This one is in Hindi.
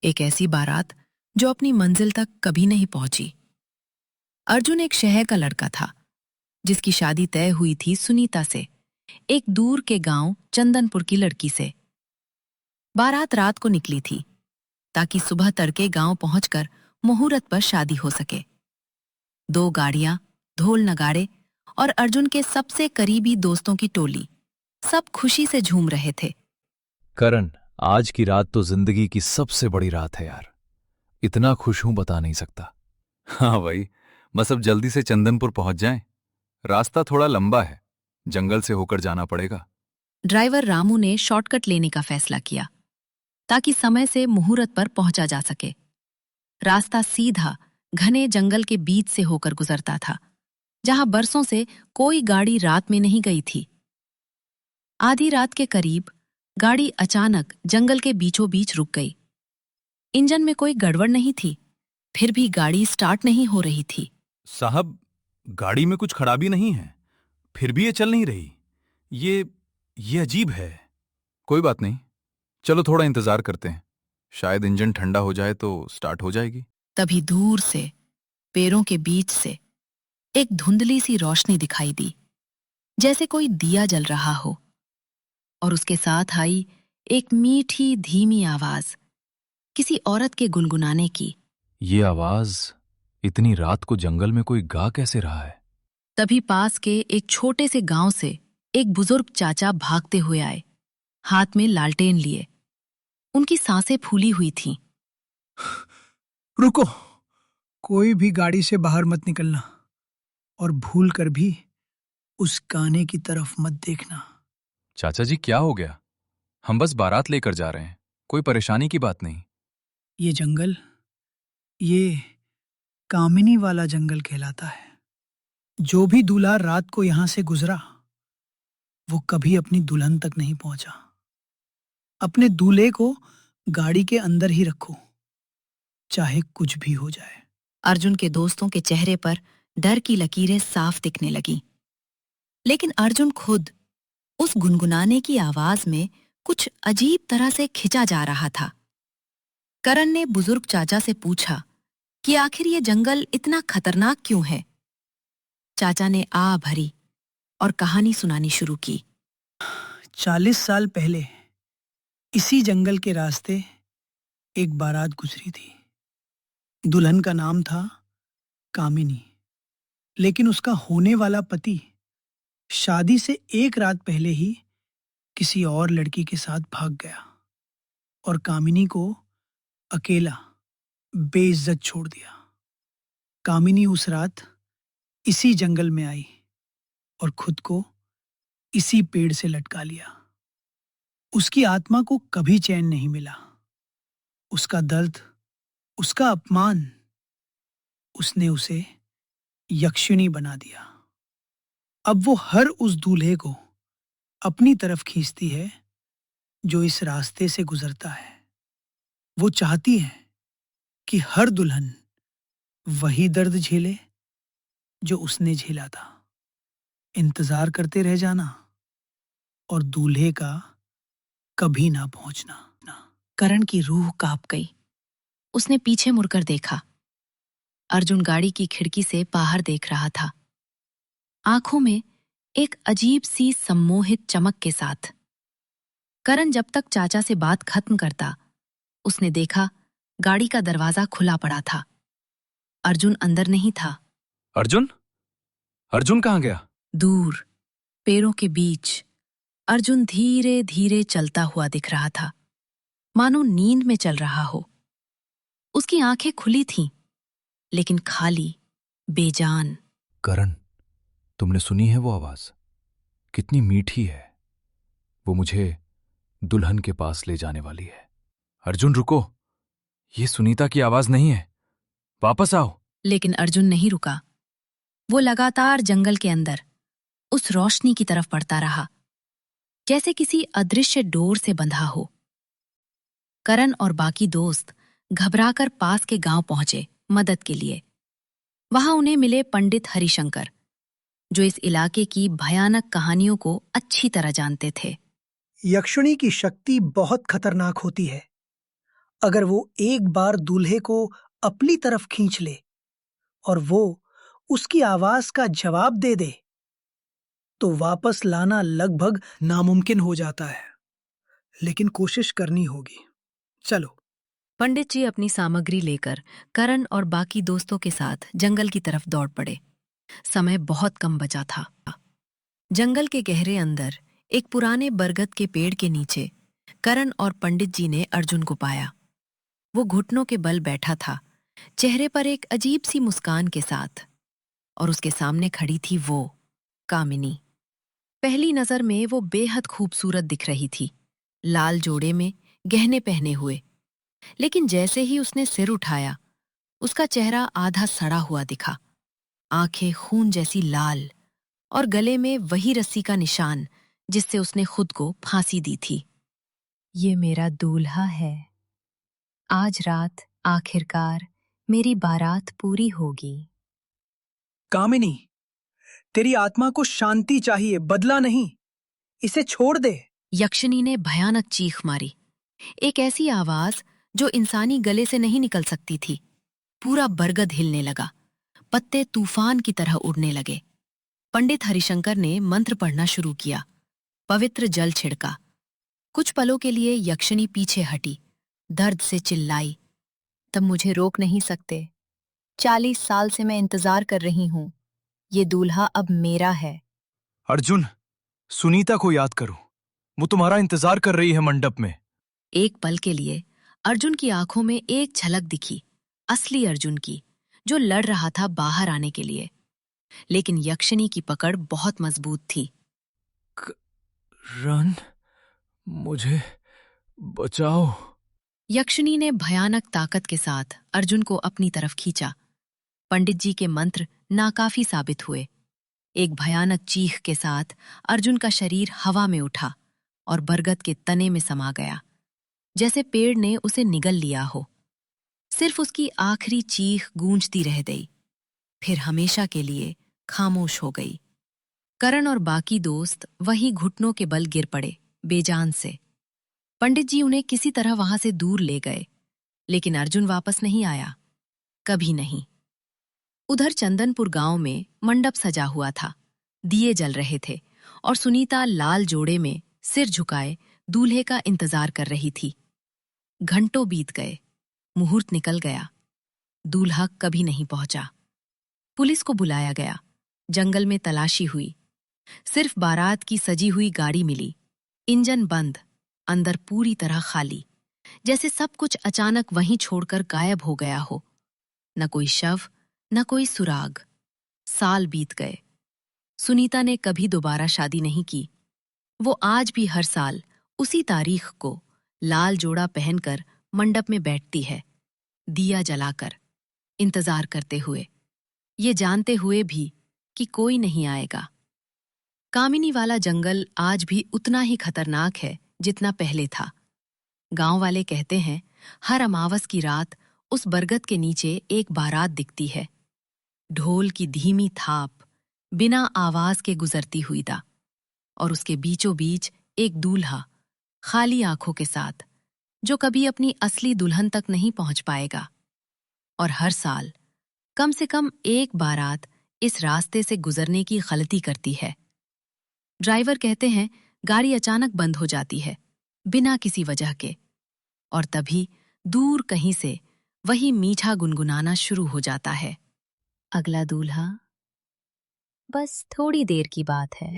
एक ऐसी बारात जो अपनी मंजिल तक कभी नहीं पहुंची। अर्जुन एक शहर का लड़का था जिसकी शादी तय हुई थी सुनीता से, एक दूर के गांव चंदनपुर की लड़की से। बारात रात को निकली थी ताकि सुबह तड़के गांव पहुंचकर मुहूर्त पर शादी हो सके। 2 गाड़ियां, ढोल नगाड़े और अर्जुन के सबसे करीबी दोस्तों की टोली, सब खुशी से झूम रहे थे। करण, आज की रात तो जिंदगी की सबसे बड़ी रात है यार। इतना खुश हूं बता नहीं सकता। हाँ भाई, बस अब जल्दी से चंदनपुर पहुंच जाएं। रास्ता थोड़ा लंबा है, जंगल से होकर जाना पड़ेगा। ड्राइवर रामू ने शॉर्टकट लेने का फैसला किया ताकि समय से मुहूर्त पर पहुंचा जा सके। रास्ता सीधा घने जंगल के बीच से होकर गुजरता था, जहां बरसों से कोई गाड़ी रात में नहीं गई थी। आधी रात के करीब गाड़ी अचानक जंगल के बीचों बीच रुक गई। इंजन में कोई गड़बड़ नहीं थी, फिर भी गाड़ी स्टार्ट नहीं हो रही थी। साहब, गाड़ी में कुछ खराबी नहीं है, फिर भी ये चल नहीं रही। ये अजीब है। कोई बात नहीं, चलो थोड़ा इंतजार करते हैं, शायद इंजन ठंडा हो जाए तो स्टार्ट हो जाएगी। तभी दूर से, पेड़ों के बीच से एक धुंधली सी रोशनी दिखाई दी, जैसे कोई दिया जल रहा हो। और उसके साथ आई एक मीठी धीमी आवाज, किसी औरत के गुनगुनाने की। ये आवाज इतनी रात को जंगल में कोई गा कैसे रहा है? तभी पास के एक छोटे से गांव से एक बुजुर्ग चाचा भागते हुए आए, हाथ में लालटेन लिए। उनकी सांसें फूली हुई थीं। रुको, कोई भी गाड़ी से बाहर मत निकलना और भूल कर भी उस गाने की तरफ मत देखना। चाचा जी, क्या हो गया? हम बस बारात लेकर जा रहे हैं, कोई परेशानी की बात नहीं। ये जंगल, ये कामिनी वाला जंगल कहलाता है। जो भी दूल्हा रात को यहां से गुजरा, वो कभी अपनी दुल्हन तक नहीं पहुंचा। अपने दूल्हे को गाड़ी के अंदर ही रखो, चाहे कुछ भी हो जाए। अर्जुन के दोस्तों के चेहरे पर डर की लकीरें साफ दिखने लगीं। लेकिन अर्जुन खुद उस गुनगुनाने की आवाज में कुछ अजीब तरह से खिंचा जा रहा था। करण ने बुजुर्ग चाचा से पूछा कि आखिर ये जंगल इतना खतरनाक क्यों है। चाचा ने आ भरी और कहानी सुनानी शुरू की। 40 साल पहले इसी जंगल के रास्ते एक बारात गुजरी थी। दुल्हन का नाम था कामिनी, लेकिन उसका होने वाला पति शादी से एक रात पहले ही किसी और लड़की के साथ भाग गया और कामिनी को अकेला बेइज्जत छोड़ दिया। कामिनी उस रात इसी जंगल में आई और खुद को इसी पेड़ से लटका लिया। उसकी आत्मा को कभी चैन नहीं मिला। उसका दर्द, उसका अपमान, उसने उसे यक्षिणी बना दिया। अब वो हर उस दूल्हे को अपनी तरफ खींचती है जो इस रास्ते से गुजरता है। वो चाहती है कि हर दुल्हन वही दर्द झेले जो उसने झेला था। इंतजार करते रह जाना और दूल्हे का कभी ना पहुंचना। करण की रूह कांप गई। उसने पीछे मुड़कर देखा। अर्जुन गाड़ी की खिड़की से बाहर देख रहा था, आंखों में एक अजीब सी सम्मोहित चमक के साथ। करण जब तक चाचा से बात खत्म करता, उसने देखा गाड़ी का दरवाजा खुला पड़ा था। अर्जुन अंदर नहीं था। अर्जुन? अर्जुन कहाँ गया? दूर, पेड़ों के बीच, अर्जुन धीरे धीरे चलता हुआ दिख रहा था, मानो नींद में चल रहा हो। उसकी आंखें खुली थीं, लेकिन खाली, बेजान। करण, तुमने सुनी है वो आवाज? कितनी मीठी है। वो मुझे दुल्हन के पास ले जाने वाली है। अर्जुन रुको, ये सुनीता की आवाज नहीं है, वापस आओ। लेकिन अर्जुन नहीं रुका। वो लगातार जंगल के अंदर उस रोशनी की तरफ बढ़ता रहा, जैसे किसी अदृश्य डोर से बंधा हो। करण और बाकी दोस्त घबराकर पास के गांव पहुंचे मदद के लिए। वहां उन्हें मिले पंडित हरिशंकर, जो इस इलाके की भयानक कहानियों को अच्छी तरह जानते थे। यक्षिणी की शक्ति बहुत खतरनाक होती है। अगर वो एक बार दूल्हे को अपनी तरफ खींच ले और वो उसकी आवाज का जवाब दे दे, तो वापस लाना लगभग नामुमकिन हो जाता है। लेकिन कोशिश करनी होगी। चलो। पंडित जी अपनी सामग्री लेकर करण और बाकी दोस्तों के साथ जंगल की तरफ दौड़ पड़े। समय बहुत कम बचा था। जंगल के गहरे अंदर एक पुराने बरगद के पेड़ के नीचे करण और पंडित जी ने अर्जुन को पाया। वो घुटनों के बल बैठा था, चेहरे पर एक अजीब सी मुस्कान के साथ, और उसके सामने खड़ी थी वो कामिनी। पहली नजर में वो बेहद खूबसूरत दिख रही थी, लाल जोड़े में, गहने पहने हुए। लेकिन जैसे ही उसने सिर उठाया, उसका चेहरा आधा सड़ा हुआ दिखा, आंखें खून जैसी लाल, और गले में वही रस्सी का निशान जिससे उसने खुद को फांसी दी थी। ये मेरा दूल्हा है। आज रात आखिरकार मेरी बारात पूरी होगी। कामिनी, तेरी आत्मा को शांति चाहिए, बदला नहीं। इसे छोड़ दे। यक्षिनी ने भयानक चीख मारी, एक ऐसी आवाज जो इंसानी गले से नहीं निकल सकती थी। पूरा बरगद हिलने लगा, पत्ते तूफान की तरह उड़ने लगे। पंडित हरिशंकर ने मंत्र पढ़ना शुरू किया, पवित्र जल छिड़का। कुछ पलों के लिए यक्षिनी पीछे हटी, दर्द से चिल्लाई, तब मुझे रोक नहीं सकते। 40 साल से मैं इंतजार कर रही हूं। ये दूल्हा अब मेरा है। अर्जुन, सुनीता को याद करो, वो तुम्हारा इंतजार कर रही है मंडप में। एक पल के लिए अर्जुन की आंखों में एक झलक दिखी, असली अर्जुन की, जो लड़ रहा था बाहर आने के लिए। लेकिन यक्षिनी की पकड़ बहुत मजबूत थी। रन, मुझे बचाओ। यक्षिनी ने भयानक ताकत के साथ अर्जुन को अपनी तरफ खींचा। पंडित जी के मंत्र नाकाफी साबित हुए। एक भयानक चीख के साथ अर्जुन का शरीर हवा में उठा और बरगद के तने में समा गया, जैसे पेड़ ने उसे निगल लिया हो। सिर्फ उसकी आखिरी चीख गूंजती रह गई, फिर हमेशा के लिए खामोश हो गई। करण और बाकी दोस्त वहीं घुटनों के बल गिर पड़े, बेजान से। पंडित जी उन्हें किसी तरह वहां से दूर ले गए, लेकिन अर्जुन वापस नहीं आया, कभी नहीं। उधर चंदनपुर गांव में मंडप सजा हुआ था, दिए जल रहे थे और सुनीता लाल जोड़े में सिर झुकाए दूल्हे का इंतजार कर रही थी। घंटों बीत गए, मुहूर्त निकल गया, दूल्हा कभी नहीं पहुंचा। पुलिस को बुलाया गया, जंगल में तलाशी हुई। सिर्फ बारात की सजी हुई गाड़ी मिली, इंजन बंद, अंदर पूरी तरह खाली, जैसे सब कुछ अचानक वहीं छोड़कर गायब हो गया हो। न कोई शव, न कोई सुराग। साल बीत गए। सुनीता ने कभी दोबारा शादी नहीं की। वो आज भी हर साल उसी तारीख को लाल जोड़ा पहनकर मंडप में बैठती है, दिया जलाकर, इंतजार करते हुए, ये जानते हुए भी कि कोई नहीं आएगा। कामिनी वाला जंगल आज भी उतना ही खतरनाक है जितना पहले था। गांव वाले कहते हैं, हर अमावस की रात उस बरगद के नीचे एक बारात दिखती है, ढोल की धीमी थाप बिना आवाज के गुजरती हुई था, और उसके बीचों बीच एक दूल्हा खाली आंखों के साथ, जो कभी अपनी असली दुल्हन तक नहीं पहुंच पाएगा। और हर साल कम से कम एक बारात इस रास्ते से गुजरने की गलती करती है। ड्राइवर कहते हैं गाड़ी अचानक बंद हो जाती है, बिना किसी वजह के, और तभी दूर कहीं से वही मीठा गुनगुनाना शुरू हो जाता है, अगला दूल्हा, बस थोड़ी देर की बात है।